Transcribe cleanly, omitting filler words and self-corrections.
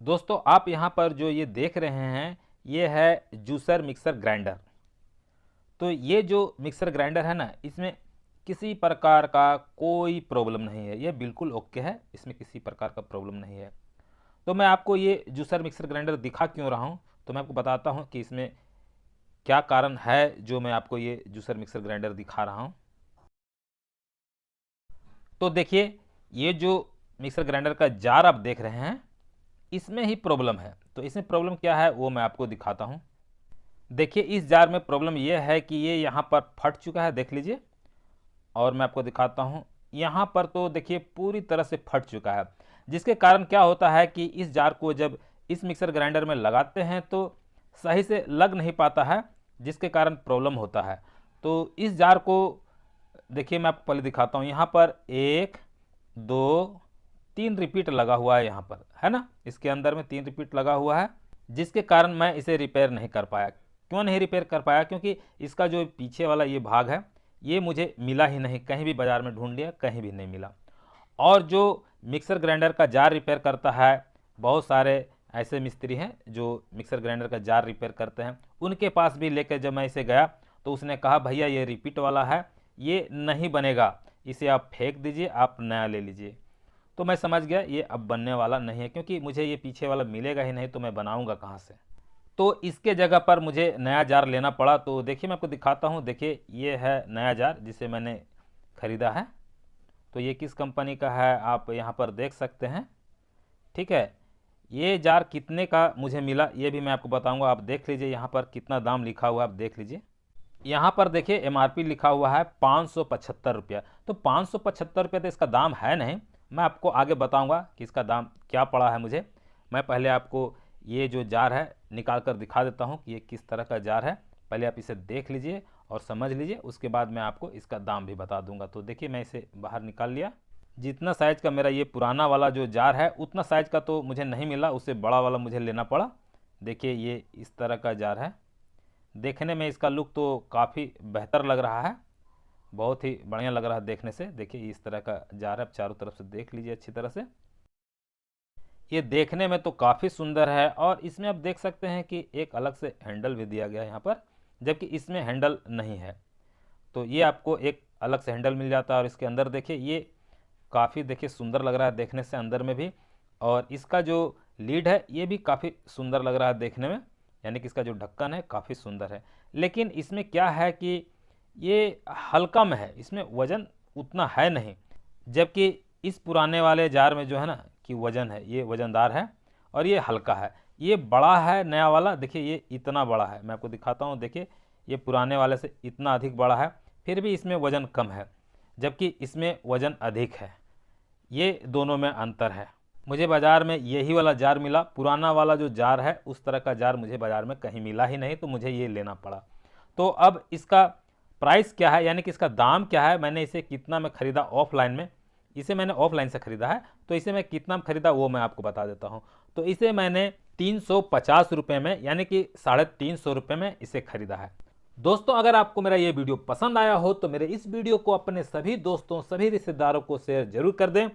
दोस्तों आप यहाँ पर जो ये देख रहे हैं ये है जूसर मिक्सर ग्राइंडर। तो ये जो मिक्सर ग्राइंडर है ना, इसमें किसी प्रकार का कोई प्रॉब्लम नहीं है, ये बिल्कुल ओके है, इसमें किसी प्रकार का प्रॉब्लम नहीं है। तो मैं आपको ये जूसर मिक्सर ग्राइंडर दिखा क्यों रहा हूँ, तो मैं आपको बताता हूँ कि इसमें क्या कारण है जो मैं आपको ये जूसर मिक्सर ग्राइंडर दिखा रहा हूँ। तो देखिए ये जो मिक्सर ग्राइंडर का जार आप देख रहे हैं इसमें ही प्रॉब्लम है। तो इसमें प्रॉब्लम क्या है वो मैं आपको दिखाता हूँ। देखिए इस जार में प्रॉब्लम यह है कि ये यहाँ पर फट चुका है, देख लीजिए, और मैं आपको दिखाता हूँ यहाँ पर तो देखिए पूरी तरह से फट चुका है, जिसके कारण क्या होता है कि इस जार को जब इस मिक्सर ग्राइंडर में लगाते हैं तो सही से लग नहीं पाता है, जिसके कारण प्रॉब्लम होता है। तो इस जार को देखिए मैं आपको पहले दिखाता हूँ, यहाँ पर 1 2 3 रिपीट लगा हुआ है, यहाँ पर है ना, इसके अंदर में 3 रिपीट लगा हुआ है, जिसके कारण मैं इसे रिपेयर नहीं कर पाया। क्यों नहीं रिपेयर कर पाया? क्योंकि इसका जो पीछे वाला ये भाग है ये मुझे मिला ही नहीं, कहीं भी बाज़ार में ढूंढ लिया कहीं भी नहीं मिला। और जो मिक्सर ग्राइंडर का जार रिपेयर करता है, बहुत सारे ऐसे मिस्त्री हैं जो मिक्सर ग्राइंडर का जार रिपेयर करते हैं, उनके पास भी लेकर जब मैं इसे गया तो उसने कहा भैया ये रिपीट वाला है, ये नहीं बनेगा, इसे आप फेंक दीजिए, आप नया ले लीजिए। तो मैं समझ गया ये अब बनने वाला नहीं है, क्योंकि मुझे ये पीछे वाला मिलेगा ही नहीं, तो मैं बनाऊंगा कहाँ से। तो इसके जगह पर मुझे नया जार लेना पड़ा। तो देखिए मैं आपको दिखाता हूँ, देखिए ये है नया जार जिसे मैंने ख़रीदा है। तो ये किस कंपनी का है आप यहाँ पर देख सकते हैं, ठीक है। ये जार कितने का मुझे मिला ये भी मैं आपको बताऊंगा, आप देख लीजिए यहाँ पर कितना दाम लिखा हुआ है, आप देख लीजिए। यहाँ पर देखिए एमआरपी लिखा हुआ है 575 रुपया। तो 575 रुपया तो इसका दाम है नहीं, मैं आपको आगे बताऊंगा कि इसका दाम क्या पड़ा है मुझे। मैं पहले आपको ये जो जार है निकाल कर दिखा देता हूँ कि ये किस तरह का जार है, पहले आप इसे देख लीजिए और समझ लीजिए, उसके बाद मैं आपको इसका दाम भी बता दूंगा। तो देखिए मैं इसे बाहर निकाल लिया। जितना साइज़ का मेरा ये पुराना वाला जो जार है उतना साइज़ का तो मुझे नहीं मिला, उससे बड़ा वाला मुझे लेना पड़ा। देखिए ये इस तरह का जार है, देखने में इसका लुक तो काफ़ी बेहतर लग रहा है, बहुत ही बढ़िया लग रहा है देखने से। देखिए इस तरह का जार है, चारों तरफ से देख लीजिए अच्छी तरह से। ये देखने में तो काफ़ी सुंदर है, और इसमें आप देख सकते हैं कि एक अलग से हैंडल भी दिया गया है यहाँ पर, जबकि इसमें हैंडल नहीं है। तो ये आपको एक अलग से हैंडल मिल जाता है। और इसके अंदर देखिए ये काफ़ी देखिए सुंदर लग रहा है देखने से अंदर में भी, और इसका जो लीड है ये भी काफ़ी सुंदर लग रहा है देखने में, यानी कि इसका जो ढक्कन है काफ़ी सुंदर है। लेकिन इसमें क्या है कि ये हल्का में है, इसमें वज़न उतना है नहीं, जबकि इस पुराने वाले जार में जो है ना कि वज़न है, ये वज़नदार है और ये हल्का है। ये बड़ा है नया वाला, देखिए ये इतना बड़ा है, मैं आपको दिखाता हूँ। देखिए ये पुराने वाले से इतना अधिक बड़ा है, फिर भी इसमें वज़न कम है, जबकि इसमें वज़न अधिक है। ये दोनों में अंतर है। मुझे बाज़ार में यही वाला जार मिला, पुराना वाला जो जार है उस तरह का जार मुझे बाज़ार में कहीं मिला ही नहीं, तो मुझे ये लेना पड़ा। तो अब इसका प्राइस क्या है, यानी कि इसका दाम क्या है, मैंने इसे कितना में ख़रीदा ऑफलाइन में, इसे मैंने ऑफलाइन से ख़रीदा है, तो इसे मैं कितना में ख़रीदा वो मैं आपको बता देता हूँ। तो इसे मैंने 350 रुपये में, यानी कि 350 रुपये में इसे ख़रीदा है। दोस्तों अगर आपको मेरा ये वीडियो पसंद आया हो तो मेरे इस वीडियो को अपने सभी दोस्तों, सभी रिश्तेदारों को शेयर जरूर कर दें,